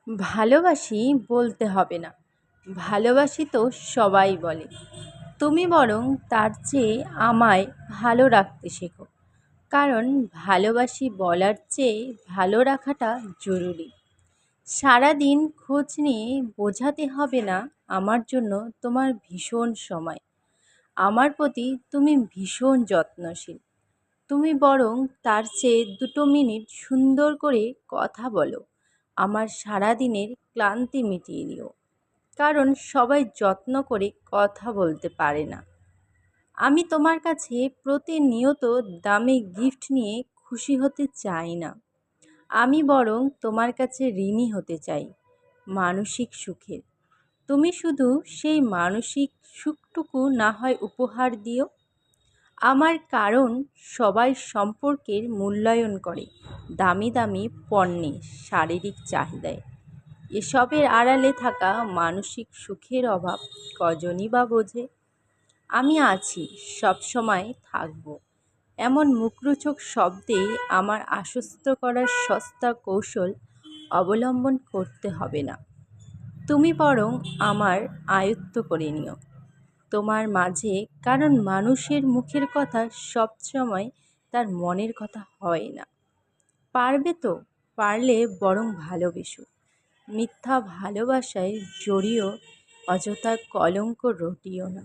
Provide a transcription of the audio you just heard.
ভালোবাসি বলতে হবে না, ভালোবাসি তো সবাই বলে। তুমি বরং তার চেয়ে আমায় ভালো রাখতে শেখো, কারণ ভালোবাসি বলার চেয়ে ভালো রাখাটা জরুরি। সারাদিন খোঁজ নিয়ে বোঝাতে হবে না আমার জন্য তোমার ভীষণ সময়, আমার প্রতি তুমি ভীষণ যত্নশীল। তুমি বরং তার চেয়ে 2 মিনিট সুন্দর করে কথা বলো, আমার সারাদিনের ক্লান্তি মিটিয়ে দিও। কারণ সবাই যত্ন করে কথা বলতে পারে না। আমি তোমার কাছে প্রতিনিয়ত দামি গিফট নিয়ে খুশি হতে চাই না, আমি বরং তোমার কাছে ঋণী হতে চাই মানসিক সুখের। তুমি শুধু সেই মানসিক সুখটুকু না হয় উপহার দিও আমার, কারণ সবাই সম্পর্কের মূল্যায়ন করে দামি দামি পণ্যে, শারীরিক চাহিদায়। এসবের আড়ালে থাকা মানসিক সুখের অভাব কজনই বা বোঝে। আমি আছি, সবসময় থাকবো, এমন মুখরোচক শব্দে আমার আশ্বস্ত করার সস্তা কৌশল অবলম্বন করতে হবে না। তুমি বরং আমার আয়ত্ত করে নিও তোমার মাঝে, কারণ মানুষের মুখের কথা সবসময় তার মনের কথা হয় না। পারবে তো, পারলে বরং ভালোবেসো, মিথ্যা ভালোবাসায় জড়িয়েও অযথা কলঙ্ক রটিও না।